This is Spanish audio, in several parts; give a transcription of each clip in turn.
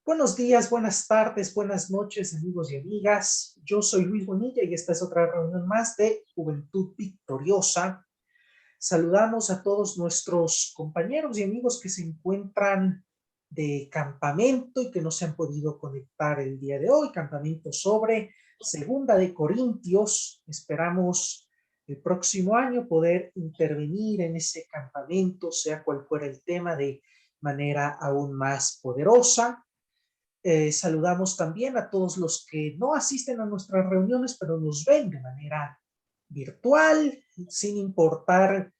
Buenos días, buenas tardes, buenas noches, amigos y amigas. Yo soy Luis Bonilla y esta es otra reunión más de Juventud Victoriosa. Saludamos a todos nuestros compañeros y amigos que se encuentran de campamento y que no se han podido conectar el día de hoy. Campamento sobre Segunda de Corintios. Esperamos el próximo año poder intervenir en ese campamento, sea cual fuera el tema, de manera aún más poderosa. Saludamos también a todos los que no asisten a nuestras reuniones, pero nos ven de manera virtual, sin importar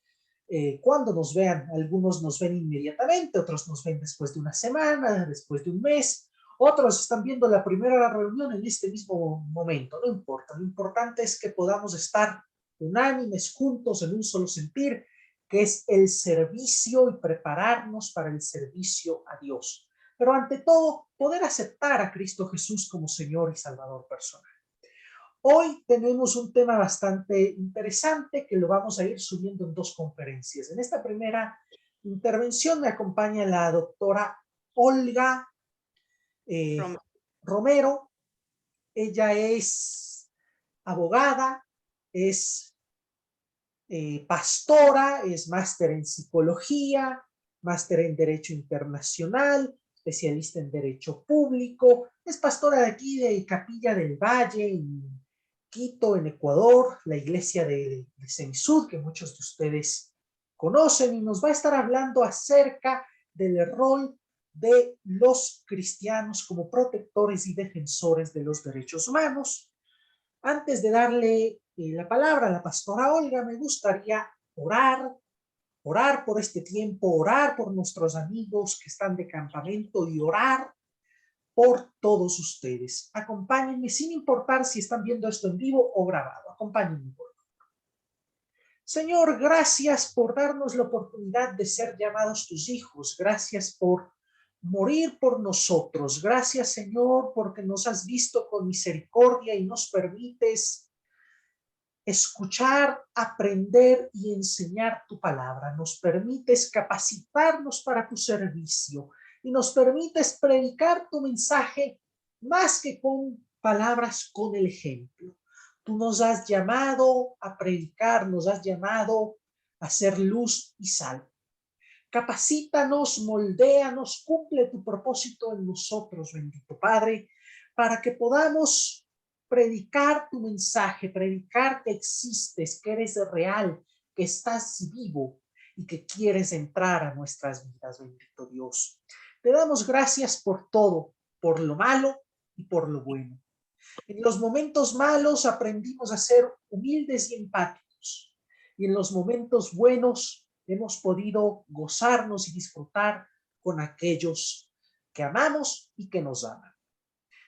cuándo nos vean. Algunos nos ven inmediatamente, otros nos ven después de una semana, después de un mes, otros están viendo la primera reunión en este mismo momento. No importa, lo importante es que podamos estar unánimes, juntos, en un solo sentir, que es el servicio y prepararnos para el servicio a Dios. Pero ante todo, poder aceptar a Cristo Jesús como Señor y Salvador personal. Hoy tenemos un tema bastante interesante que lo vamos a ir subiendo en dos conferencias. En esta primera intervención me acompaña la doctora Olga Romero. Ella es abogada, es pastora, es máster en psicología, máster en Derecho Internacional, especialista en Derecho Público, es pastora de aquí de Capilla del Valle, en Quito, en Ecuador, la iglesia de Cenisud, que muchos de ustedes conocen, y nos va a estar hablando acerca del rol de los cristianos como protectores y defensores de los derechos humanos. Antes de darle la palabra a la pastora Olga, me gustaría orar por este tiempo, orar por nuestros amigos que están de campamento y orar por todos ustedes. Acompáñenme sin importar si están viendo esto en vivo o grabado. Acompáñenme, por favor. Señor, gracias por darnos la oportunidad de ser llamados tus hijos. Gracias por morir por nosotros. Gracias, Señor, porque nos has visto con misericordia y nos permites escuchar, aprender y enseñar tu palabra. Nos permites capacitarnos para tu servicio y nos permites predicar tu mensaje más que con palabras, con el ejemplo. Tú nos has llamado a predicar, nos has llamado a ser luz y sal. Capacítanos, moldéanos, cumple tu propósito en nosotros, bendito Padre, para que podamos predicar tu mensaje, predicar que existes, que eres real, que estás vivo y que quieres entrar a nuestras vidas, bendito Dios. Te damos gracias por todo, por lo malo y por lo bueno. En los momentos malos aprendimos a ser humildes y empáticos, y en los momentos buenos hemos podido gozarnos y disfrutar con aquellos que amamos y que nos aman.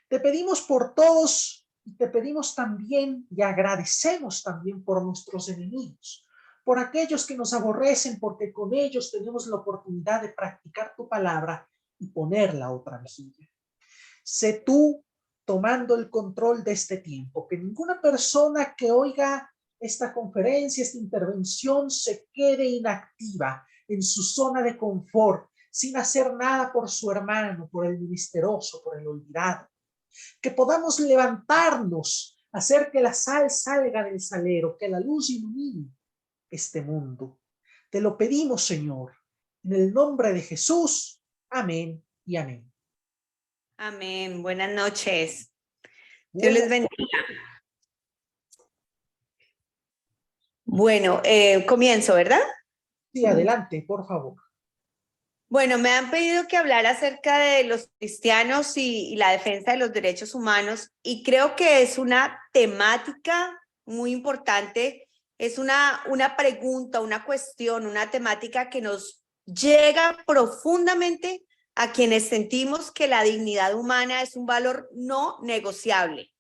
Te pedimos por todos y te pedimos también y agradecemos también por nuestros enemigos, por aquellos que nos aborrecen, porque con ellos tenemos la oportunidad de practicar tu palabra y poner la otra mejilla. Sé tú tomando el control de este tiempo, que ninguna persona que oiga esta conferencia, esta intervención, se quede inactiva en su zona de confort, sin hacer nada por su hermano, por el menesteroso, por el olvidado. Que podamos levantarnos, hacer que la sal salga del salero, que la luz ilumine este mundo. Te lo pedimos, Señor, en el nombre de Jesús. Amén y amén. Amén. Buenas noches. Dios les bendiga. Bueno, comienzo, ¿verdad? Sí, adelante, por favor. Bueno, me han pedido que hablara acerca de los cristianos y la defensa de los derechos humanos, y creo que es una temática muy importante, es una pregunta, una cuestión, una temática que nos llega profundamente a quienes sentimos que la dignidad humana es un valor no negociable.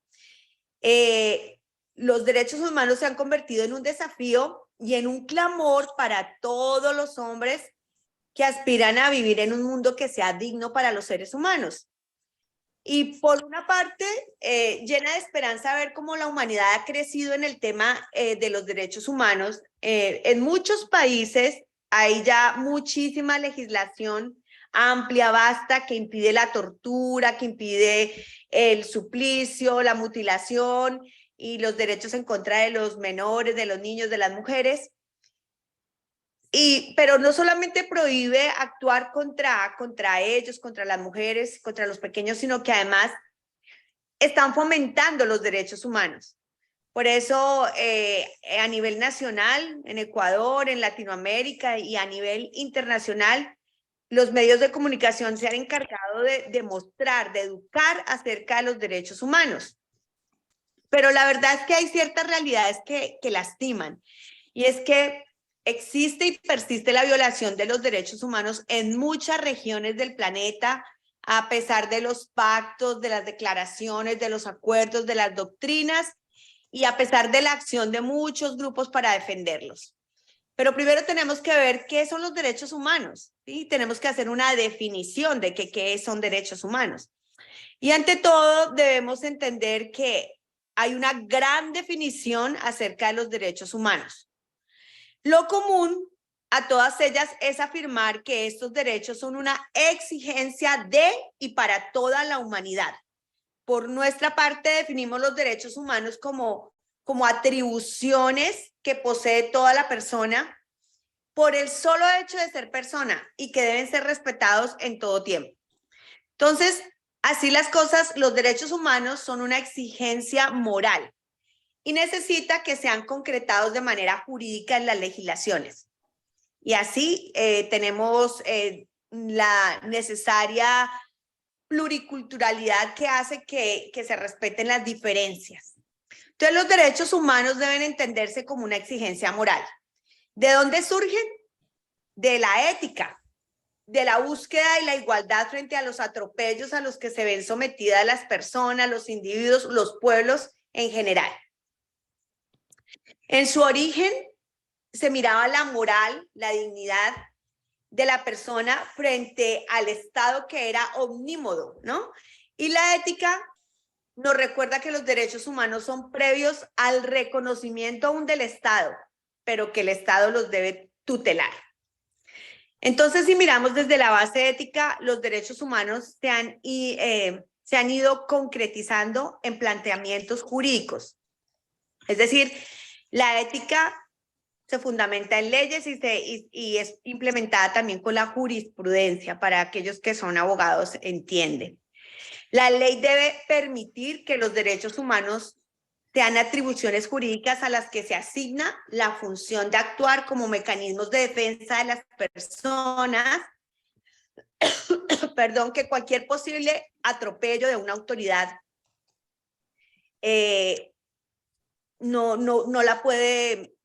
Los derechos humanos se han convertido en un desafío y en un clamor para todos los hombres que aspiran a vivir en un mundo que sea digno para los seres humanos. Y por una parte, llena de esperanza ver cómo la humanidad ha crecido en el tema de los derechos humanos. En muchos países hay ya muchísima legislación amplia, vasta, que impide la tortura, que impide el suplicio, la mutilación y los derechos en contra de los menores, de los niños, de las mujeres. Pero no solamente prohíbe actuar contra ellos, contra las mujeres, contra los pequeños, sino que además están fomentando los derechos humanos. Por eso, a nivel nacional, en Ecuador, en Latinoamérica y a nivel internacional, los medios de comunicación se han encargado de mostrar, de educar acerca de los derechos humanos. Pero la verdad es que hay ciertas realidades que lastiman. Y es que existe y persiste la violación de los derechos humanos en muchas regiones del planeta, a pesar de los pactos, de las declaraciones, de los acuerdos, de las doctrinas, y a pesar de la acción de muchos grupos para defenderlos. Pero primero tenemos que ver qué son los derechos humanos, ¿sí? Tenemos que hacer una definición de qué son derechos humanos. Y ante todo debemos entender que hay una gran definición acerca de los derechos humanos. Lo común a todas ellas es afirmar que estos derechos son una exigencia de y para toda la humanidad. Por nuestra parte, definimos los derechos humanos como atribuciones que posee toda la persona por el solo hecho de ser persona y que deben ser respetados en todo tiempo. Entonces, así las cosas, los derechos humanos son una exigencia moral y necesita que sean concretados de manera jurídica en las legislaciones. Y así tenemos la necesaria pluriculturalidad que hace que se respeten las diferencias. Entonces, los derechos humanos deben entenderse como una exigencia moral. ¿De dónde surgen? De la ética, de la búsqueda y la igualdad frente a los atropellos a los que se ven sometidas las personas, los individuos, los pueblos en general. En su origen se miraba la moral, la dignidad de la persona frente al Estado, que era omnímodo, ¿no? Y la ética nos recuerda que los derechos humanos son previos al reconocimiento aún del Estado, pero que el Estado los debe tutelar. Entonces, si miramos desde la base ética, los derechos humanos se han ido concretizando en planteamientos jurídicos. Es decir, la ética se fundamenta en leyes y es implementada también con la jurisprudencia. Para aquellos que son abogados, entienden. La ley debe permitir que los derechos humanos sean atribuciones jurídicas a las que se asigna la función de actuar como mecanismos de defensa de las personas, perdón, que cualquier posible atropello de una autoridad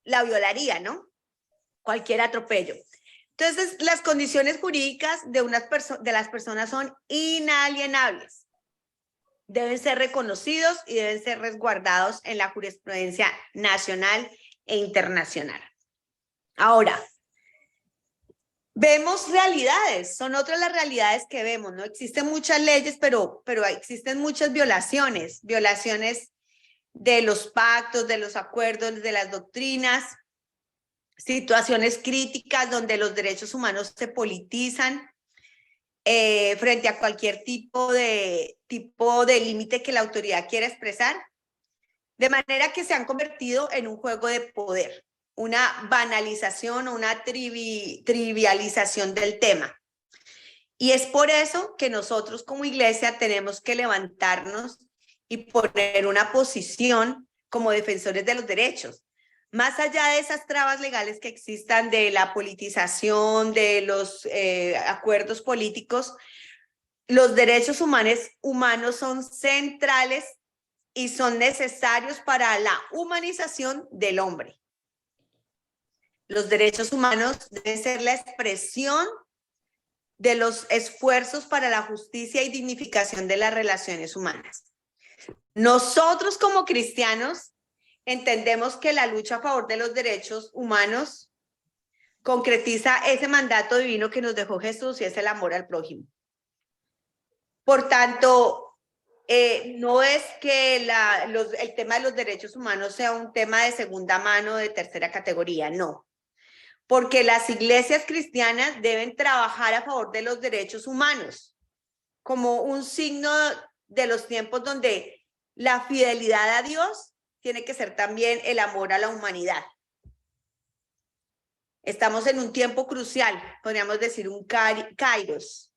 la violaría, ¿no? Cualquier atropello. Entonces, las condiciones jurídicas de las personas son inalienables. Deben ser reconocidos y deben ser resguardados en la jurisprudencia nacional e internacional. Ahora, vemos realidades, son otras las realidades que vemos, ¿no? Existen muchas leyes, pero existen muchas violaciones de los pactos, de los acuerdos, de las doctrinas, situaciones críticas donde los derechos humanos se politizan frente a cualquier tipo de límite que la autoridad quiera expresar, de manera que se han convertido en un juego de poder, una banalización o una trivialización del tema. Y es por eso que nosotros como iglesia tenemos que levantarnos y poner una posición como defensores de los derechos. Más allá de esas trabas legales que existan, de la politización, de los acuerdos políticos, los derechos humanos son centrales y son necesarios para la humanización del hombre. Los derechos humanos deben ser la expresión de los esfuerzos para la justicia y dignificación de las relaciones humanas. Nosotros como cristianos entendemos que la lucha a favor de los derechos humanos concretiza ese mandato divino que nos dejó Jesús y es el amor al prójimo. Por tanto, no es que el tema de los derechos humanos sea un tema de segunda mano, de tercera categoría, no. porque las iglesias cristianas deben trabajar a favor de los derechos humanos, como un signo de los tiempos donde la fidelidad a Dios tiene que ser también el amor a la humanidad. Estamos en un tiempo crucial, podríamos decir un kairos,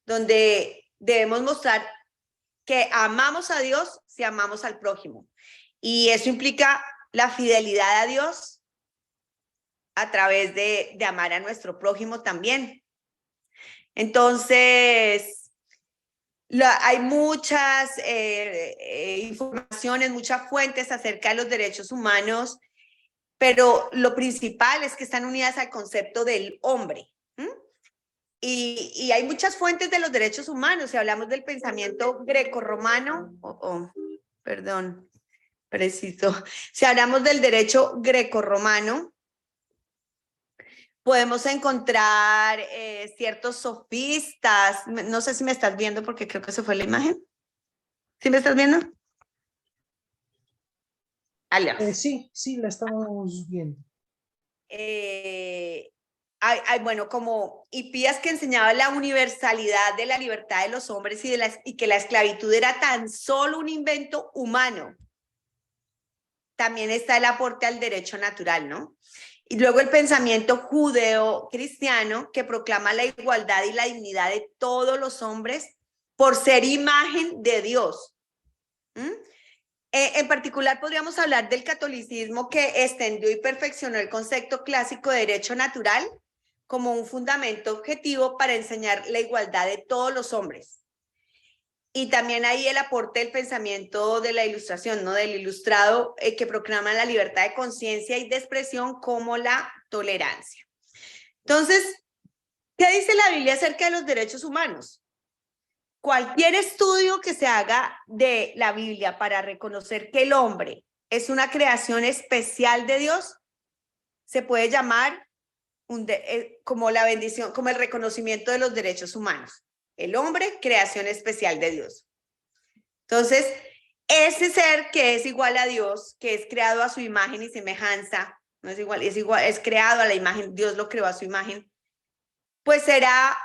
donde debemos mostrar que amamos a Dios si amamos al prójimo. Y eso implica la fidelidad a Dios a través de amar a nuestro prójimo también. Entonces, hay muchas informaciones, muchas fuentes acerca de los derechos humanos, pero lo principal es que están unidas al concepto del hombre. Y hay muchas fuentes de los derechos humanos. Si hablamos del pensamiento grecorromano, perdón, preciso. Si hablamos del derecho grecorromano, podemos encontrar ciertos sofistas. No sé si me estás viendo porque creo que se fue la imagen. ¿Sí me estás viendo? Sí, la estamos viendo. Bueno, como Hipías, que enseñaba la universalidad de la libertad de los hombres y que la esclavitud era tan solo un invento humano. También está el aporte al derecho natural, ¿no? Y luego el pensamiento judeo-cristiano, que proclama la igualdad y la dignidad de todos los hombres por ser imagen de Dios. En particular podríamos hablar del catolicismo, que extendió y perfeccionó el concepto clásico de derecho natural como un fundamento objetivo para enseñar la igualdad de todos los hombres. Y también ahí el aporte del pensamiento de la ilustración, ¿no? Del ilustrado, que proclama la libertad de conciencia y de expresión como la tolerancia. Entonces, ¿qué dice la Biblia acerca de los derechos humanos? Cualquier estudio que se haga de la Biblia para reconocer que el hombre es una creación especial de Dios, se puede llamar como la bendición, como el reconocimiento de los derechos humanos. El hombre, creación especial de Dios. Entonces, ese ser que es igual a Dios, que es creado a su imagen y semejanza, no es igual, es creado a la imagen, Dios lo creó a su imagen, pues será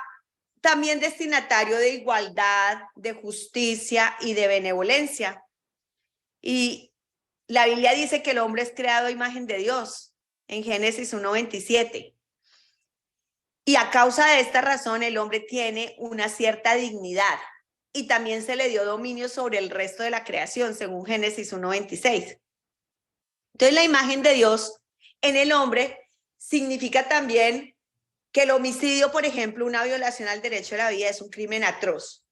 también destinatario de igualdad, de justicia y de benevolencia. Y la Biblia dice que el hombre es creado a imagen de Dios, en Génesis 1:27. Y a causa de esta razón, el hombre tiene una cierta dignidad y también se le dio dominio sobre el resto de la creación, según Génesis 1:26. Entonces, la imagen de Dios en el hombre significa también que el homicidio, por ejemplo, una violación al derecho a la vida, es un crimen atroz.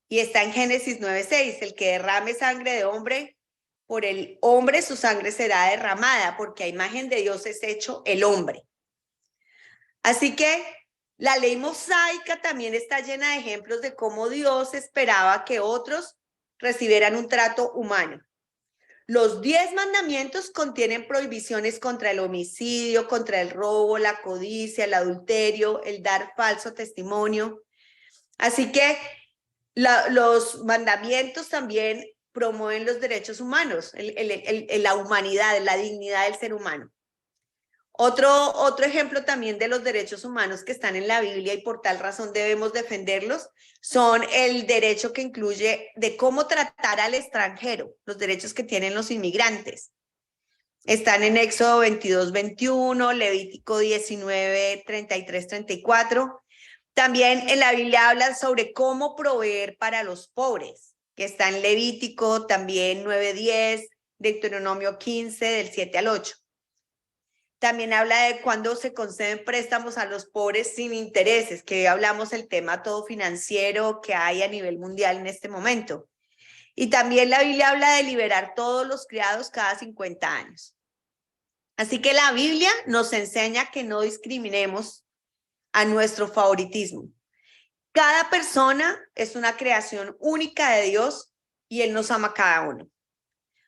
Y está en Génesis 9:6, el que derrame sangre de hombre, por el hombre su sangre será derramada, porque a imagen de Dios es hecho el hombre. Así que la ley mosaica también está llena de ejemplos de cómo Dios esperaba que otros recibieran un trato humano. Los 10 mandamientos contienen prohibiciones contra el homicidio, contra el robo, la codicia, el adulterio, el dar falso testimonio. Así que los mandamientos también promueven los derechos humanos, la humanidad, la dignidad del ser humano. Otro ejemplo también de los derechos humanos que están en la Biblia y por tal razón debemos defenderlos son el derecho que incluye de cómo tratar al extranjero, los derechos que tienen los inmigrantes. Están en Éxodo 22:21, Levítico 19:33-34. También en la Biblia habla sobre cómo proveer para los pobres, que está en Levítico también 9:10, Deuteronomio 15, del 7 al 8. También habla de cuando se conceden préstamos a los pobres sin intereses, que hablamos el tema todo financiero que hay a nivel mundial en este momento. Y también la Biblia habla de liberar todos los criados cada 50 años. Así que la Biblia nos enseña que no discriminemos a nuestro favoritismo. Cada persona es una creación única de Dios y Él nos ama a cada uno.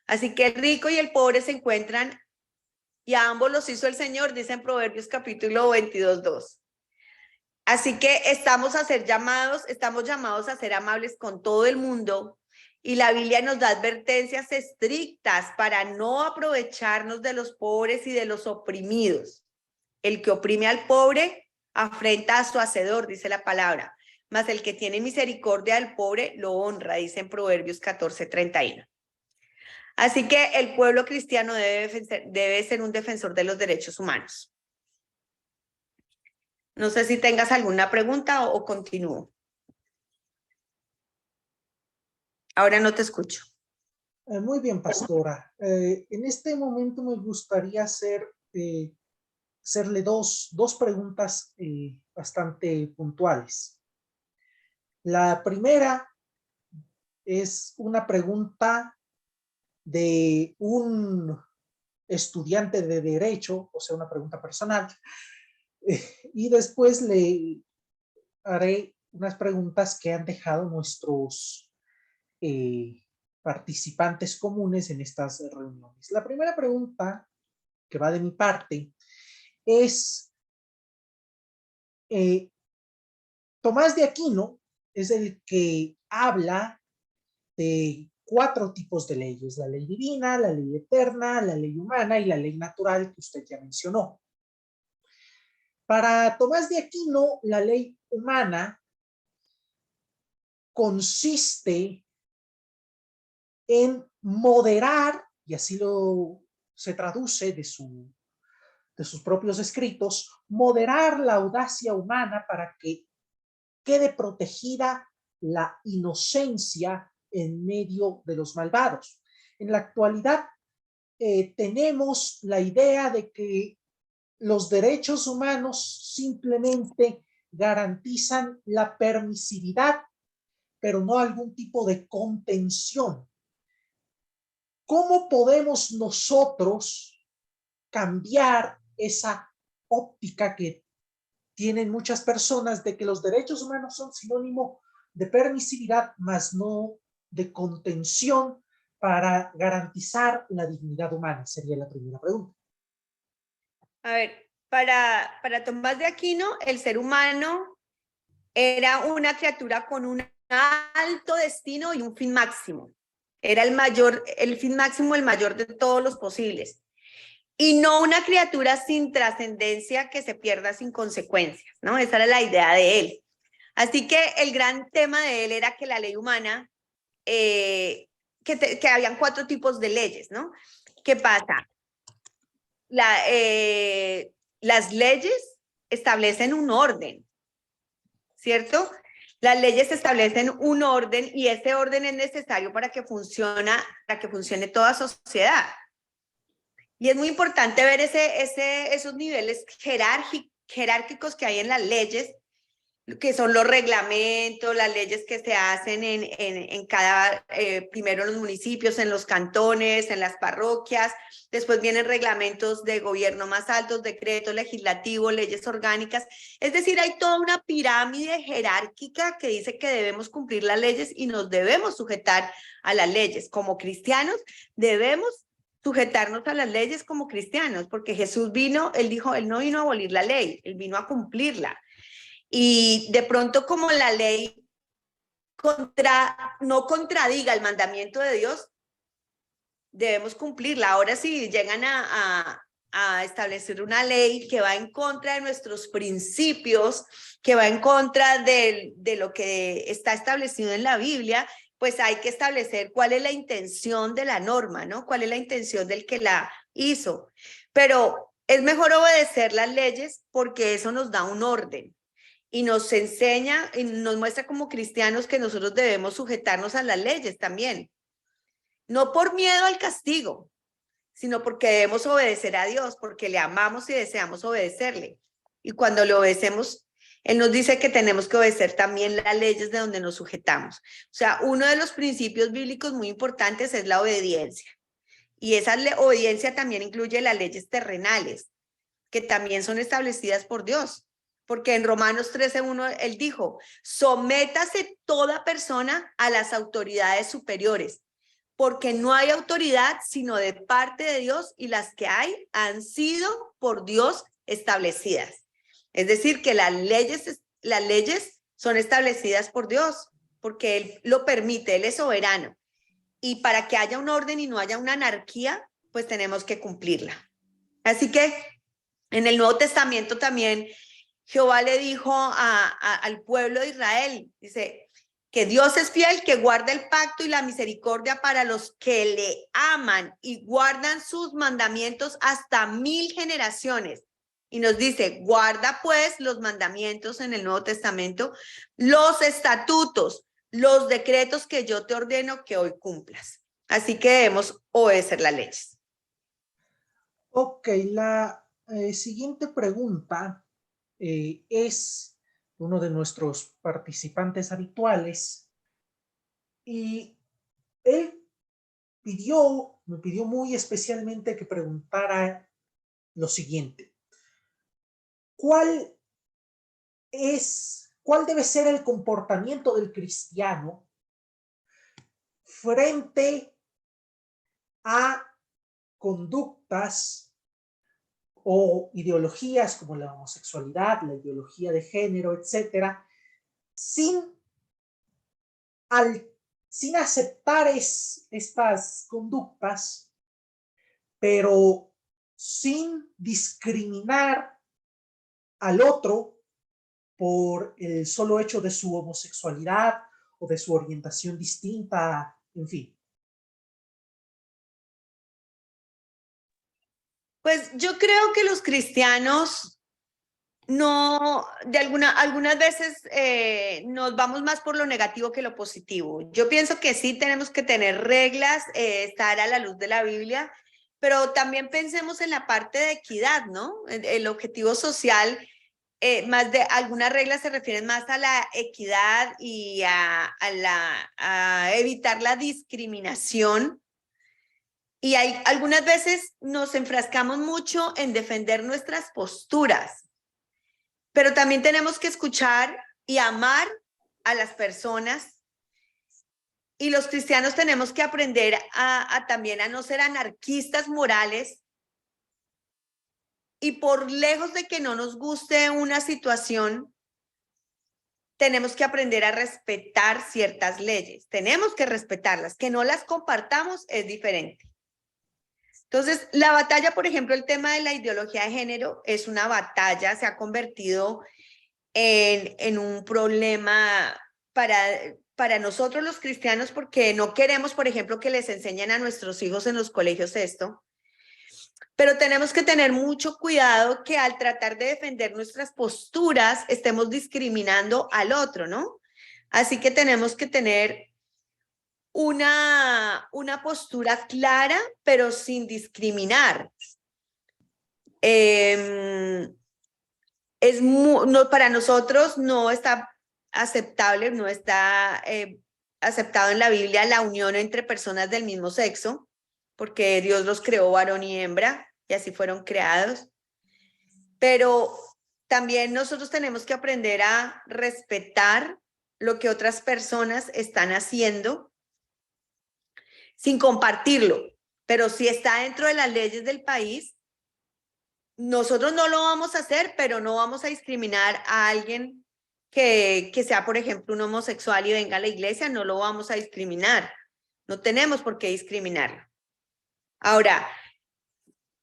Así que el rico y el pobre se encuentran y a ambos los hizo el Señor, dice en Proverbios capítulo 22:2. Así que estamos llamados a ser amables con todo el mundo y la Biblia nos da advertencias estrictas para no aprovecharnos de los pobres y de los oprimidos. El que oprime al pobre afrenta a su hacedor, dice la palabra, mas el que tiene misericordia del pobre lo honra, dice en Proverbios 14:31. Así que el pueblo cristiano debe ser un defensor de los derechos humanos. No sé si tengas alguna pregunta o continúo. Ahora no te escucho. Muy bien, pastora. En este momento me gustaría hacerle dos preguntas bastante puntuales. La primera es una pregunta de un estudiante de derecho, o sea, una pregunta personal, y después le haré unas preguntas que han dejado nuestros participantes comunes en estas reuniones. La primera pregunta, que va de mi parte, es Tomás de Aquino es el que habla de 4 tipos de leyes: la ley divina, la ley eterna, la ley humana y la ley natural, que usted ya mencionó. Para Tomás de Aquino, la ley humana consiste en moderar, y así se traduce de sus propios escritos, moderar la audacia humana para que quede protegida la inocencia en medio de los malvados. En la actualidad tenemos la idea de que los derechos humanos simplemente garantizan la permisividad, pero no algún tipo de contención. ¿Cómo podemos nosotros cambiar esa óptica que tienen muchas personas de que los derechos humanos son sinónimo de permisividad, más no de contención para garantizar la dignidad humana? Sería la primera pregunta. A ver, para Tomás de Aquino, el ser humano era una criatura con un alto destino y un fin máximo. Era el fin máximo, el mayor de todos los posibles. Y no una criatura sin trascendencia que se pierda sin consecuencias, ¿no? Esa era la idea de él. Así que el gran tema de él era que la ley humana, que habían 4 tipos de leyes, ¿no? ¿Qué pasa? Las leyes establecen un orden, ¿cierto? Las leyes establecen un orden y ese orden es necesario para que funcione toda sociedad. Y es muy importante ver esos niveles jerárquicos que hay en las leyes, que son los reglamentos, las leyes que se hacen en cada, primero en los municipios, en los cantones, en las parroquias, después vienen reglamentos de gobierno más altos, decretos legislativos, leyes orgánicas. Es decir, hay toda una pirámide jerárquica que dice que debemos cumplir las leyes y nos debemos sujetar a las leyes. Como cristianos debemos sujetarnos a las leyes como cristianos, porque Jesús él dijo, él no vino a abolir la ley, él vino a cumplirla. Y de pronto, como la ley no contradiga el mandamiento de Dios, debemos cumplirla. Ahora, si llegan a establecer una ley que va en contra de nuestros principios, que va en contra de lo que está establecido en la Biblia, pues hay que establecer cuál es la intención de la norma, ¿no? Cuál es la intención del que la hizo. Pero es mejor obedecer las leyes porque eso nos da un orden. Y nos enseña y nos muestra como cristianos que nosotros debemos sujetarnos a las leyes también. No por miedo al castigo, sino porque debemos obedecer a Dios, porque le amamos y deseamos obedecerle. Y cuando le obedecemos, Él nos dice que tenemos que obedecer también las leyes de donde nos sujetamos. O sea, uno de los principios bíblicos muy importantes es la obediencia. Y esa obediencia también incluye las leyes terrenales, que también son establecidas por Dios. Porque en Romanos 13:1 él dijo, sométase toda persona a las autoridades superiores, porque no hay autoridad sino de parte de Dios y las que hay han sido por Dios establecidas. Es decir, que las leyes son establecidas por Dios, porque Él lo permite, Él es soberano. Y para que haya un orden y no haya una anarquía, pues tenemos que cumplirla. Así que En el Nuevo Testamento también Jehová le dijo al pueblo de Israel, dice, que Dios es fiel, que guarda el pacto y la misericordia para los que le aman y guardan sus mandamientos hasta 1000 generaciones. Y nos dice, guarda pues los mandamientos en el Nuevo Testamento, los estatutos, los decretos que yo te ordeno que hoy cumplas. Así que debemos obedecer las leyes. Ok, la siguiente pregunta es uno de nuestros participantes habituales y él me pidió muy especialmente que preguntara lo siguiente. ¿Cuál debe ser el comportamiento del cristiano frente a conductas o ideologías como la homosexualidad, la ideología de género, etcétera, sin aceptar estas conductas, pero sin discriminar al otro por el solo hecho de su homosexualidad o de su orientación distinta, en fin? Pues yo creo que los cristianos no, algunas veces nos vamos más por lo negativo que lo positivo. Yo pienso que sí tenemos que tener reglas, estar a la luz de la Biblia, pero también pensemos en la parte de equidad, ¿no? El objetivo social, más de algunas reglas se refieren más a la equidad y a evitar la discriminación. Y algunas veces nos enfrascamos mucho en defender nuestras posturas, pero también tenemos que escuchar y amar a las personas. Y los cristianos tenemos que aprender también a no ser anarquistas morales. Y por lejos de que no nos guste una situación, tenemos que aprender a respetar ciertas leyes. Tenemos que respetarlas. Que no las compartamos es diferente. Entonces, la batalla, por ejemplo, el tema de la ideología de género es una batalla, se ha convertido en un problema para nosotros los cristianos, porque no queremos, por ejemplo, que les enseñen a nuestros hijos en los colegios esto, pero tenemos que tener mucho cuidado que al tratar de defender nuestras posturas estemos discriminando al otro, ¿no? Así que tenemos que tener una postura clara, pero sin discriminar. Para nosotros no está aceptable, no está aceptado en la Biblia la unión entre personas del mismo sexo, porque Dios los creó varón y hembra, y así fueron creados. Pero también nosotros tenemos que aprender a respetar lo que otras personas están haciendo sin compartirlo, pero si está dentro de las leyes del país, nosotros no lo vamos a hacer, pero no vamos a discriminar a alguien que sea, por ejemplo, un homosexual y venga a la iglesia, no lo vamos a discriminar. No tenemos por qué discriminarlo. Ahora,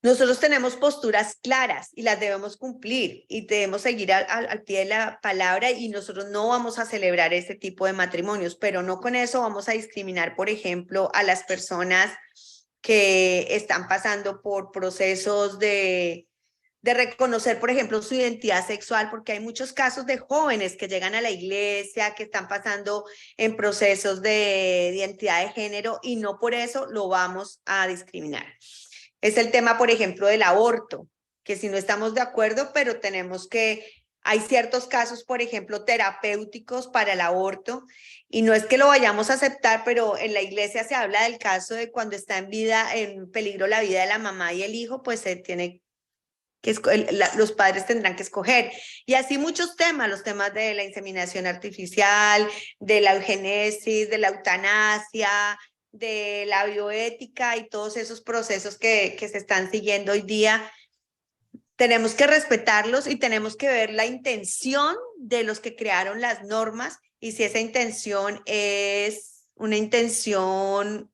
nosotros tenemos posturas claras y las debemos cumplir y debemos seguir al pie de la palabra, y nosotros no vamos a celebrar este tipo de matrimonios, pero no con eso vamos a discriminar, por ejemplo, a las personas que están pasando por procesos de reconocer, por ejemplo, su identidad sexual, porque hay muchos casos de jóvenes que llegan a la iglesia, que están pasando en procesos de identidad de género, y no por eso lo vamos a discriminar. Es el tema, por ejemplo, del aborto, que si no estamos de acuerdo, pero hay ciertos casos, por ejemplo, terapéuticos para el aborto, y no es que lo vayamos a aceptar, pero en la iglesia se habla del caso de cuando está en peligro la vida de la mamá y el hijo, pues se tiene que los padres tendrán que escoger. Y así muchos temas, los temas de la inseminación artificial, de la eugenesis, de la eutanasia, de la bioética y todos esos procesos que se están siguiendo hoy día. Tenemos que respetarlos y tenemos que ver la intención de los que crearon las normas, y si esa intención es una intención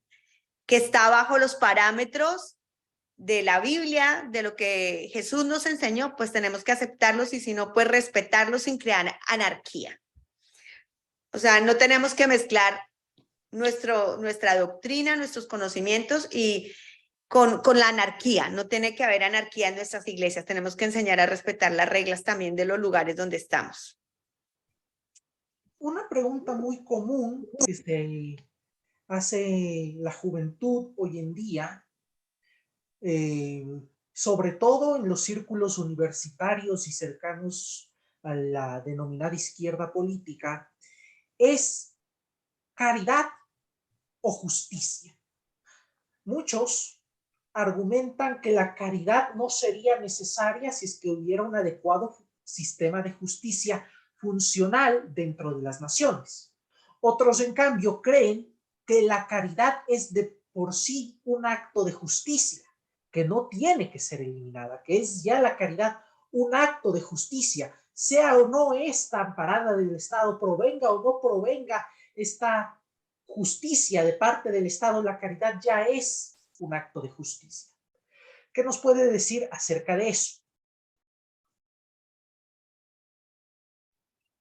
que está bajo los parámetros de la Biblia, de lo que Jesús nos enseñó, pues tenemos que aceptarlos y si no, pues respetarlos sin crear anarquía. O sea, no tenemos que mezclar nuestra doctrina, nuestros conocimientos y con la anarquía. No tiene que haber anarquía en nuestras iglesias. Tenemos que enseñar a respetar las reglas también de los lugares donde estamos. Una pregunta muy común que se hace la juventud hoy en día, sobre todo en los círculos universitarios y cercanos a la denominada izquierda política, es caridad o justicia. Muchos argumentan que la caridad no sería necesaria si es que hubiera un adecuado sistema de justicia funcional dentro de las naciones. Otros, en cambio, creen que la caridad es de por sí un acto de justicia, que no tiene que ser eliminada, que es ya la caridad un acto de justicia, sea o no esta amparada del Estado, provenga o no provenga esta justicia de parte del Estado, la caridad ya es un acto de justicia. ¿Qué nos puede decir acerca de eso?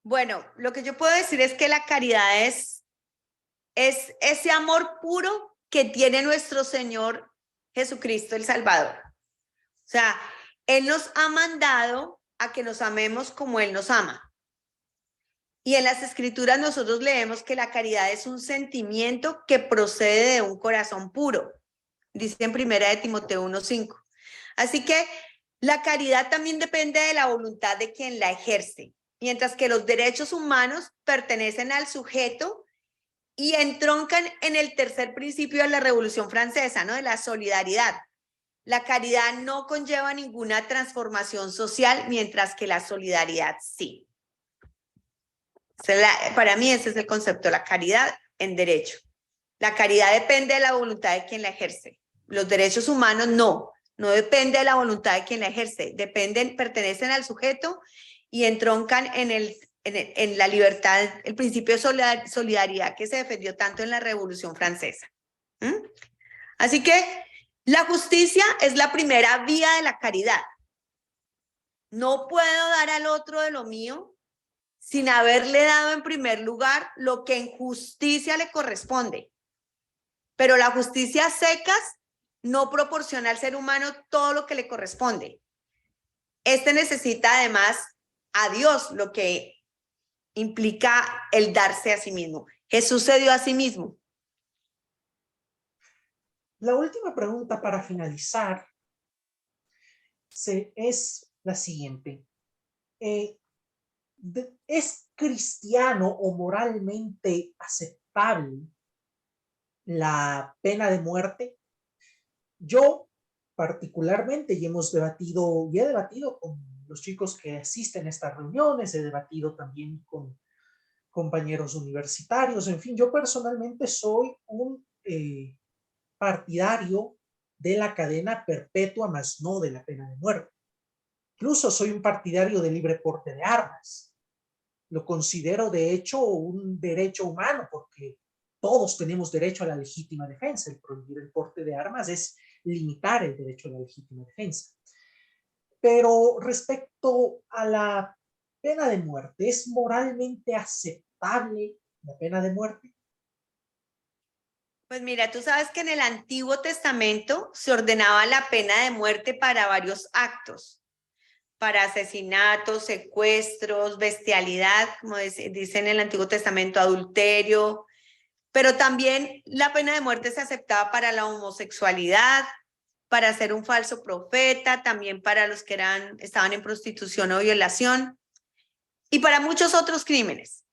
Bueno, lo que yo puedo decir es que la caridad es ese amor puro que tiene nuestro Señor Jesucristo el Salvador. O sea, Él nos ha mandado a que nos amemos como Él nos ama. Y en las Escrituras nosotros leemos que la caridad es un sentimiento que procede de un corazón puro. Dice en 1 Timoteo 1:5. Así que la caridad también depende de la voluntad de quien la ejerce, mientras que los derechos humanos pertenecen al sujeto y entroncan en el tercer principio de la Revolución Francesa, ¿no? De la solidaridad. La caridad no conlleva ninguna transformación social, mientras que la solidaridad sí. Para mí ese es el concepto, la caridad en derecho. La caridad depende de la voluntad de quien la ejerce. Los derechos humanos no depende de la voluntad de quien la ejerce, pertenecen al sujeto y entroncan en la libertad, el principio de solidaridad que se defendió tanto en la Revolución Francesa. Así que la justicia es la primera vía de la caridad. No puedo dar al otro de lo mío sin haberle dado en primer lugar lo que en justicia le corresponde. Pero la justicia a secas no proporciona al ser humano todo lo que le corresponde. Este necesita además a Dios, lo que implica el darse a sí mismo. Jesús se dio a sí mismo. La última pregunta para finalizar es la siguiente. ¿Es cristiano o moralmente aceptable la pena de muerte? Yo particularmente, y he debatido con los chicos que asisten a estas reuniones, he debatido también con compañeros universitarios, en fin, yo personalmente soy un partidario de la cadena perpetua, más no de la pena de muerte. Incluso soy un partidario de libre porte de armas. Lo considero, de hecho, un derecho humano, porque todos tenemos derecho a la legítima defensa. El prohibir el porte de armas es limitar el derecho a la legítima defensa. Pero respecto a la pena de muerte, ¿es moralmente aceptable la pena de muerte? Pues mira, tú sabes que en el Antiguo Testamento se ordenaba la pena de muerte para varios actos, para asesinatos, secuestros, bestialidad, como dice en el Antiguo Testamento, adulterio, pero también la pena de muerte se aceptaba para la homosexualidad, para ser un falso profeta, también para los que estaban en prostitución o violación y para muchos otros crímenes.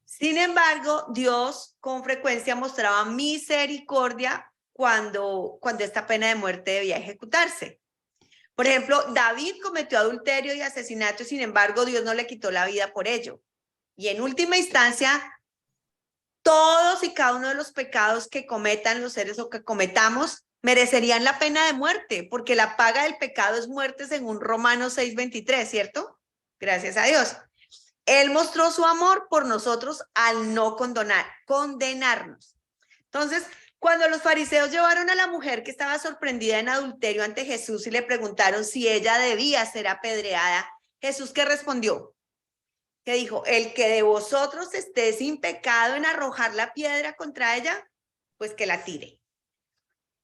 Sin embargo, Dios con frecuencia mostraba misericordia cuando esta pena de muerte debía ejecutarse. Por ejemplo, David cometió adulterio y asesinato, sin embargo, Dios no le quitó la vida por ello. Y en última instancia, todos y cada uno de los pecados que cometan los seres o que cometamos merecerían la pena de muerte, porque la paga del pecado es muerte según Romanos 6:23, ¿cierto? Gracias a Dios. Él mostró su amor por nosotros al no condenarnos. Entonces, Cuando los fariseos llevaron a la mujer que estaba sorprendida en adulterio ante Jesús y le preguntaron si ella debía ser apedreada, Jesús, ¿qué respondió? Que dijo, el que de vosotros esté sin pecado en arrojar la piedra contra ella, pues que la tire.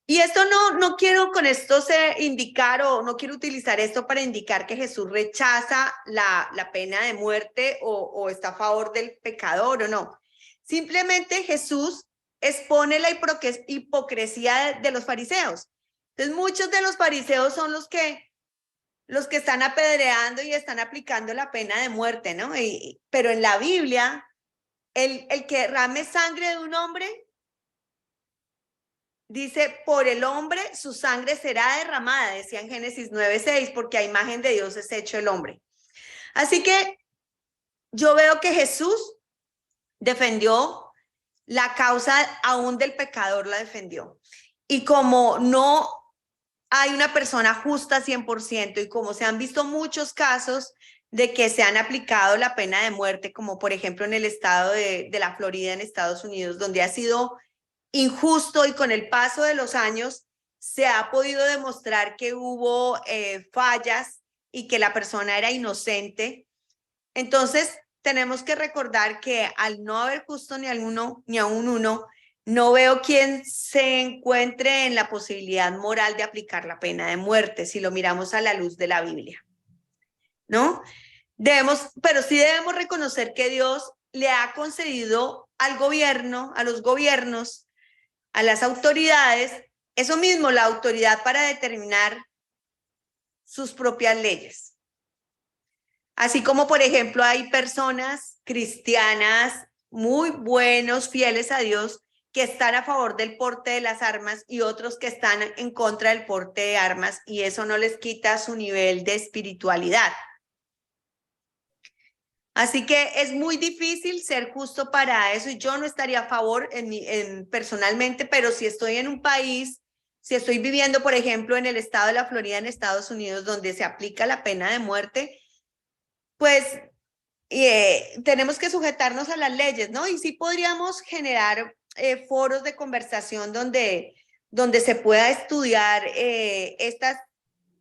Y esto no quiero con esto indicar o no quiero utilizar esto para indicar que Jesús rechaza la pena de muerte o está a favor del pecador o no. Simplemente Jesús expone la hipocresía de los fariseos. Entonces muchos de los fariseos son los que están apedreando y están aplicando la pena de muerte, ¿no? Pero en la Biblia, el que derrame sangre de un hombre, dice, por el hombre su sangre será derramada, decía en Génesis 9:6, porque a imagen de Dios es hecho el hombre. Así que yo veo que Jesús defendió la causa aún del pecador, la defendió. Y como no hay una persona justa 100% y como se han visto muchos casos de que se han aplicado la pena de muerte, como por ejemplo en el estado de la Florida en Estados Unidos, donde ha sido injusto y con el paso de los años se ha podido demostrar que hubo fallas y que la persona era inocente. Entonces tenemos que recordar que al no haber justo ni a un uno, no veo quién se encuentre en la posibilidad moral de aplicar la pena de muerte si lo miramos a la luz de la Biblia, ¿no? Pero sí debemos reconocer que Dios le ha concedido al gobierno, a los gobiernos, a las autoridades, eso mismo, la autoridad para determinar sus propias leyes. Así como, por ejemplo, hay personas cristianas muy buenos, fieles a Dios, que están a favor del porte de las armas y otros que están en contra del porte de armas, y eso no les quita su nivel de espiritualidad. Así que es muy difícil ser justo para eso y yo no estaría a favor personalmente, pero si estoy en un país, si estoy viviendo, por ejemplo, en el estado de la Florida, en Estados Unidos, donde se aplica la pena de muerte, pues tenemos que sujetarnos a las leyes, ¿no? Y sí podríamos generar foros de conversación donde se pueda estudiar estas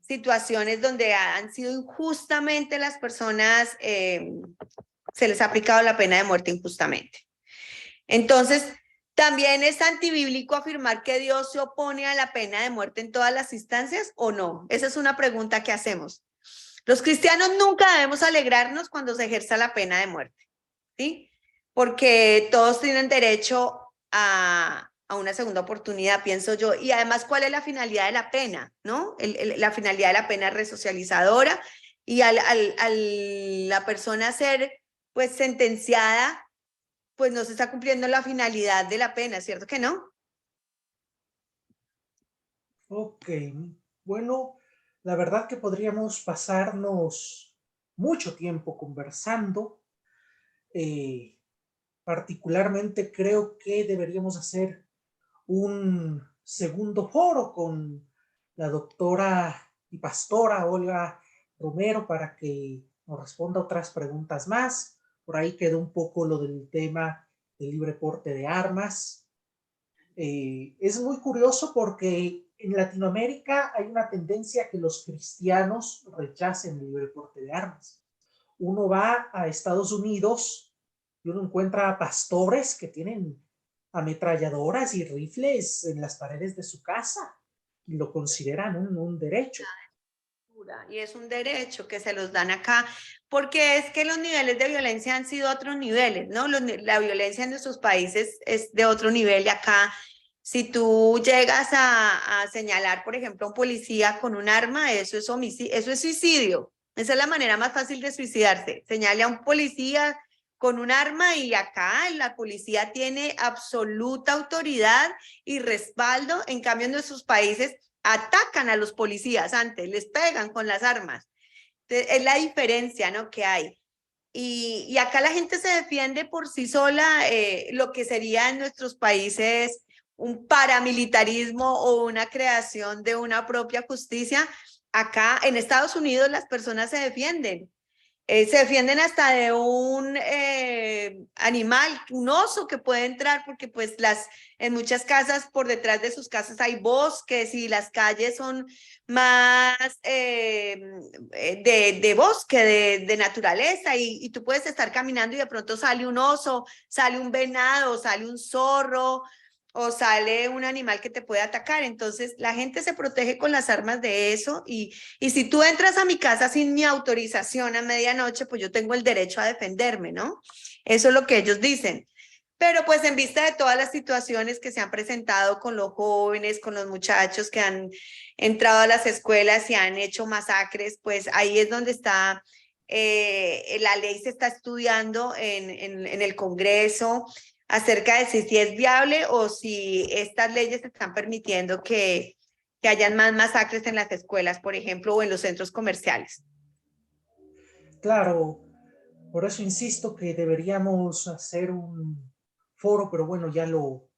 situaciones donde han sido injustamente las personas, se les ha aplicado la pena de muerte injustamente. Entonces, ¿también es antibíblico afirmar que Dios se opone a la pena de muerte en todas las instancias o no? Esa es una pregunta que hacemos. Los cristianos nunca debemos alegrarnos cuando se ejerza la pena de muerte, ¿sí? Porque todos tienen derecho a una segunda oportunidad, pienso yo. Y además, ¿cuál es la finalidad de la pena? ¿No? La finalidad de la pena es resocializadora y la persona ser pues sentenciada, pues no se está cumpliendo la finalidad de la pena, ¿cierto que no? Ok, bueno, la verdad que podríamos pasarnos mucho tiempo conversando. Particularmente creo que deberíamos hacer un segundo foro con la doctora y pastora Olga Romero para que nos responda otras preguntas más. Por ahí quedó un poco lo del tema del libre porte de armas. Es muy curioso porque en Latinoamérica hay una tendencia a que los cristianos rechacen el libre porte de armas. Uno va a Estados Unidos y uno encuentra pastores que tienen ametralladoras y rifles en las paredes de su casa y lo consideran un derecho. Y es un derecho que se los dan acá, porque es que los niveles de violencia han sido otros niveles, ¿no? La violencia en nuestros países es de otro nivel y acá, si tú llegas a señalar, por ejemplo, a un policía con un arma, eso es homicidio, eso es suicidio. Esa es la manera más fácil de suicidarse. Señale a un policía con un arma y acá la policía tiene absoluta autoridad y respaldo. En cambio, en nuestros países atacan a los policías antes, les pegan con las armas. Entonces, es la diferencia, ¿no?, que hay. Y acá la gente se defiende por sí sola, lo que sería en nuestros países un paramilitarismo o una creación de una propia justicia. Acá en Estados Unidos las personas se defienden Se defienden hasta de un animal, un oso que puede entrar, porque pues en muchas casas, por detrás de sus casas hay bosques y las calles son más de bosque, de naturaleza, y tú puedes estar caminando y de pronto sale un oso, sale un venado, sale un zorro, o sale un animal que te puede atacar. Entonces la gente se protege con las armas de eso, y si tú entras a mi casa sin mi autorización a medianoche, pues yo tengo el derecho a defenderme, ¿no? Eso es lo que ellos dicen. Pero pues en vista de todas las situaciones que se han presentado con los jóvenes, con los muchachos que han entrado a las escuelas y han hecho masacres, pues ahí es donde está, la ley se está estudiando en el Congreso acerca de si es viable o si estas leyes están permitiendo que hayan más masacres en las escuelas, por ejemplo, o en los centros comerciales. Claro, por eso insisto que deberíamos hacer un foro, pero bueno, ya lo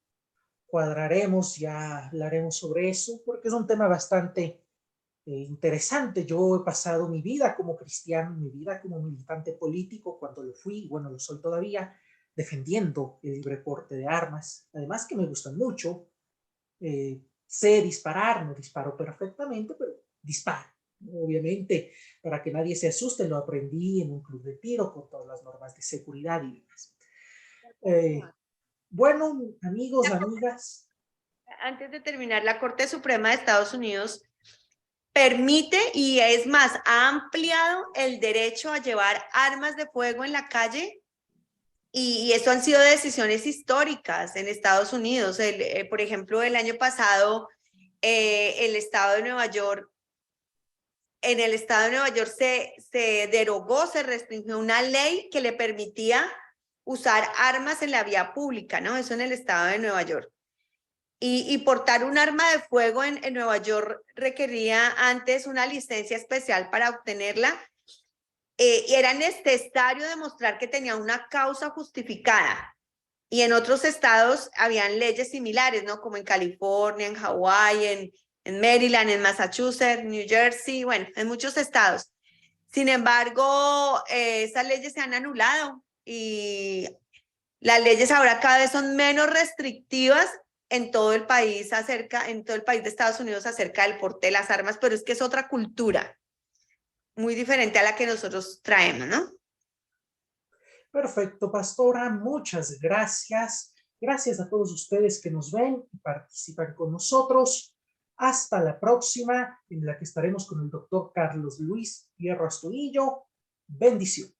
cuadraremos, ya hablaremos sobre eso, porque es un tema bastante interesante. Yo he pasado mi vida como cristiano, mi vida como militante político, cuando lo fui, bueno, lo soy todavía, defendiendo el libre porte de armas. Además que me gustan mucho, sé disparar, no disparo perfectamente, pero disparo. Obviamente, para que nadie se asuste, lo aprendí en un club de tiro con todas las normas de seguridad y demás. Eh, bueno, amigos, amigas, Antes de terminar, la Corte Suprema de Estados Unidos permite, y es más, ha ampliado el derecho a llevar armas de fuego en la calle, y eso han sido decisiones históricas en Estados Unidos. Por ejemplo, el año pasado, el estado de Nueva York, en el estado de Nueva York se derogó, se restringió una ley que le permitía usar armas en la vía pública, ¿no? Eso en el estado de Nueva York. Y portar un arma de fuego en Nueva York requería antes una licencia especial para obtenerla, y era necesario demostrar que tenía una causa justificada. Y en otros estados habían leyes similares, ¿no? Como en California, en Hawái, en Maryland, en Massachusetts, New Jersey, bueno, en muchos estados. Sin embargo, esas leyes se han anulado y las leyes ahora cada vez son menos restrictivas en todo el país en todo el país de Estados Unidos acerca del porte de las armas, pero es que es otra cultura muy diferente a la que nosotros traemos, ¿no? perfecto, pastora, muchas gracias. Gracias a todos ustedes que nos ven y participan con nosotros. Hasta la próxima, en la que estaremos con el doctor Carlos Luis Hierro Astudillo. Bendiciones.